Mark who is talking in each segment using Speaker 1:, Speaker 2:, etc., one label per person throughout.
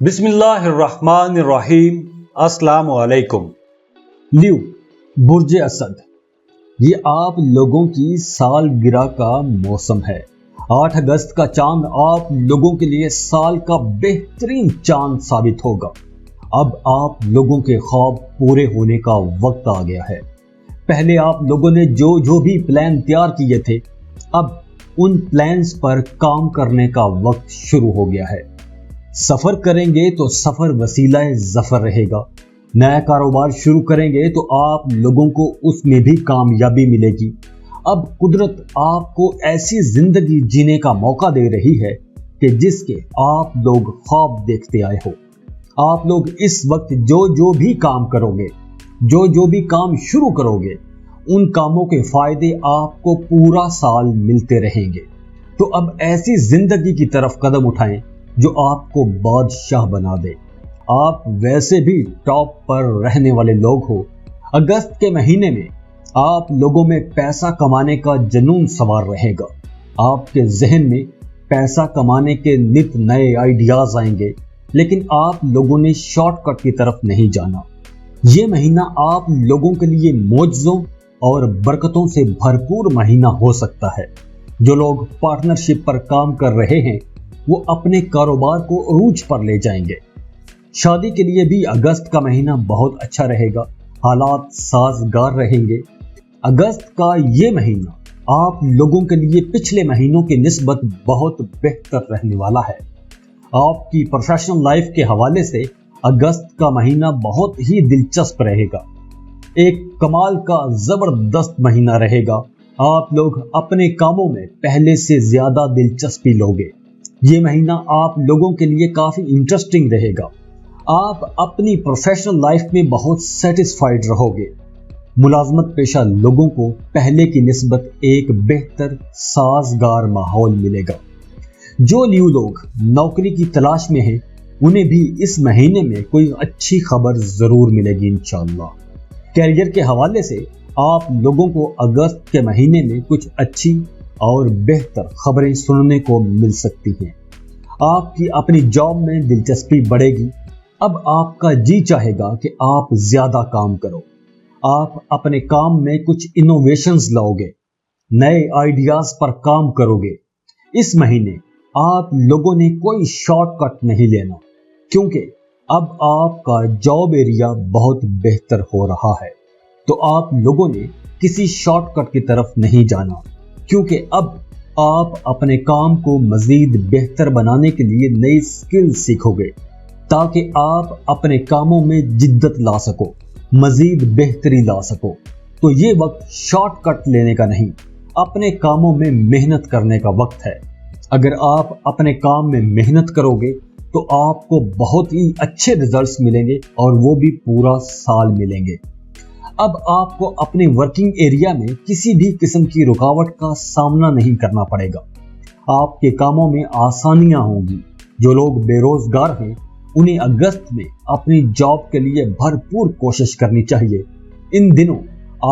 Speaker 1: بسم اللہ الرحمن الرحیم۔ السلام علیکم۔ لیو برج اسد، یہ آپ لوگوں کی سالگرہ کا موسم ہے۔ 8 اگست کا چاند آپ لوگوں کے لیے سال کا بہترین چاند ثابت ہوگا۔ اب آپ لوگوں کے خواب پورے ہونے کا وقت آ گیا ہے۔ پہلے آپ لوگوں نے جو بھی پلان تیار کیے تھے، اب ان پلانز پر کام کرنے کا وقت شروع ہو گیا ہے۔ سفر کریں گے تو سفر وسیلہ ظفر رہے گا۔ نیا کاروبار شروع کریں گے تو آپ لوگوں کو اس میں بھی کامیابی ملے گی۔ اب قدرت آپ کو ایسی زندگی جینے کا موقع دے رہی ہے کہ جس کے آپ لوگ خواب دیکھتے آئے ہو۔ آپ لوگ اس وقت جو بھی کام کرو گے، جو بھی کام شروع کرو گے، ان کاموں کے فائدے آپ کو پورا سال ملتے رہیں گے۔ تو اب ایسی زندگی کی طرف قدم اٹھائیں جو آپ کو بادشاہ بنا دے۔ آپ ویسے بھی ٹاپ پر رہنے والے لوگ ہو۔ اگست کے مہینے میں آپ لوگوں میں پیسہ کمانے کا جنون سوار رہے گا۔ آپ کے ذہن میں پیسہ کمانے کے نت نئے آئیڈیاز آئیں گے، لیکن آپ لوگوں نے شارٹ کٹ کی طرف نہیں جانا۔ یہ مہینہ آپ لوگوں کے لیے معجزوں اور برکتوں سے بھرپور مہینہ ہو سکتا ہے۔ جو لوگ پارٹنرشپ پر کام کر رہے ہیں وہ اپنے کاروبار کو عروج پر لے جائیں گے۔ شادی کے لیے بھی اگست کا مہینہ بہت اچھا رہے گا۔ حالات سازگار رہیں گے۔ اگست کا یہ مہینہ آپ لوگوں کے لیے پچھلے مہینوں کی نسبت بہت بہتر رہنے والا ہے۔ آپ کی پروفیشنل لائف کے حوالے سے اگست کا مہینہ بہت ہی دلچسپ رہے گا۔ ایک کمال کا زبردست مہینہ رہے گا۔ آپ لوگ اپنے کاموں میں پہلے سے زیادہ دلچسپی لوگے۔ یہ مہینہ آپ لوگوں کے لیے کافی انٹرسٹنگ رہے گا۔ آپ اپنی پروفیشنل لائف میں بہت سیٹسفائیڈ رہو گے۔ ملازمت پیشہ لوگوں کو پہلے کی نسبت ایک بہتر سازگار ماحول ملے گا۔ جو لیو لوگ نوکری کی تلاش میں ہیں انہیں بھی اس مہینے میں کوئی اچھی خبر ضرور ملے گی انشاءاللہ۔ کیریئر کے حوالے سے آپ لوگوں کو اگست کے مہینے میں کچھ اچھی اور بہتر خبریں سننے کو مل سکتی ہیں۔ آپ کی اپنی جاب میں دلچسپی بڑھے گی۔ اب آپ کا جی چاہے گا کہ آپ زیادہ کام کرو۔ آپ اپنے کام میں کچھ انوویشنز لاؤ گے، نئے آئیڈیاز پر کام کرو گے۔ اس مہینے آپ لوگوں نے کوئی شارٹ کٹ نہیں لینا، کیونکہ اب آپ کا جاب ایریا بہت بہتر ہو رہا ہے۔ تو آپ لوگوں نے کسی شارٹ کٹ کی طرف نہیں جانا، کیونکہ اب آپ اپنے کام کو مزید بہتر بنانے کے لیے نئی سکل سیکھو گے، تاکہ آپ اپنے کاموں میں جدت لا سکو، مزید بہتری لا سکو۔ تو یہ وقت شارٹ کٹ لینے کا نہیں، اپنے کاموں میں محنت کرنے کا وقت ہے۔ اگر آپ اپنے کام میں محنت کرو گے تو آپ کو بہت ہی اچھے ریزلٹس ملیں گے، اور وہ بھی پورا سال ملیں گے۔ اب آپ کو اپنے ورکنگ ایریا میں کسی بھی قسم کی رکاوٹ کا سامنا نہیں کرنا پڑے گا۔ آپ کے کاموں میں آسانیاں ہوں گی۔ جو لوگ بے روزگار ہیں انہیں اگست میں اپنی جاب کے لیے بھرپور کوشش کرنی چاہیے۔ ان دنوں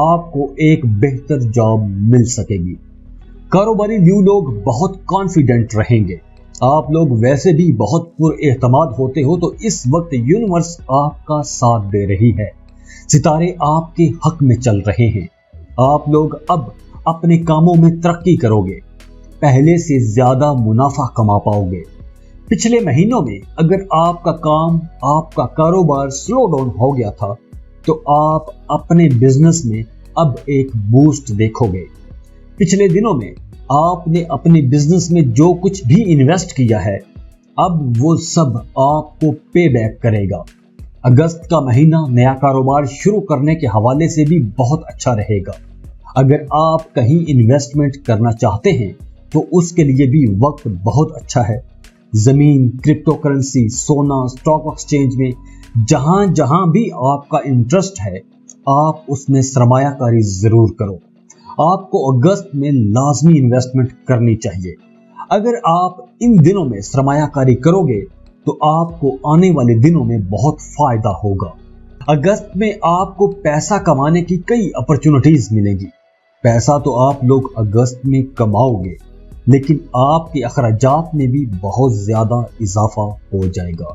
Speaker 1: آپ کو ایک بہتر جاب مل سکے گی۔ کاروباری لیو لوگ بہت کانفیڈنٹ رہیں گے۔ آپ لوگ ویسے بھی بہت پر اعتماد ہوتے ہو، تو اس وقت یونیورس آپ کا ساتھ دے رہی ہے۔ ستارے آپ کے حق میں چل رہے ہیں۔ آپ لوگ اب اپنے کاموں میں ترقی کرو گے، پہلے سے زیادہ منافع کما پاؤ گے۔ پچھلے مہینوں میں اگر آپ کا کاروبار سلو ڈاؤن ہو گیا تھا، تو آپ اپنے بزنس میں اب ایک بوسٹ دیکھو گے۔ پچھلے دنوں میں آپ نے اپنے بزنس میں جو کچھ بھی انویسٹ کیا ہے، اب وہ سب آپ کو پے بیک کرے گا۔ اگست کا مہینہ نیا کاروبار شروع کرنے کے حوالے سے بھی بہت اچھا رہے گا۔ اگر آپ کہیں انویسٹمنٹ کرنا چاہتے ہیں تو اس کے لیے بھی وقت بہت اچھا ہے۔ زمین، کرپٹو کرنسی، سونا، اسٹاک ایکسچینج میں جہاں بھی آپ کا انٹرسٹ ہے، آپ اس میں سرمایہ کاری ضرور کرو۔ آپ کو اگست میں لازمی انویسٹمنٹ کرنی چاہیے۔ اگر آپ ان دنوں میں سرمایہ کاری کرو گے تو آپ کو آنے والے دنوں میں بہت فائدہ ہوگا۔ اگست میں آپ کو پیسہ کمانے کی کئی اپرچونٹیز ملیں گی۔ پیسہ تو آپ لوگ اگست میں کماؤ گے، لیکن آپ کے اخراجات میں بھی بہت زیادہ اضافہ ہو جائے گا۔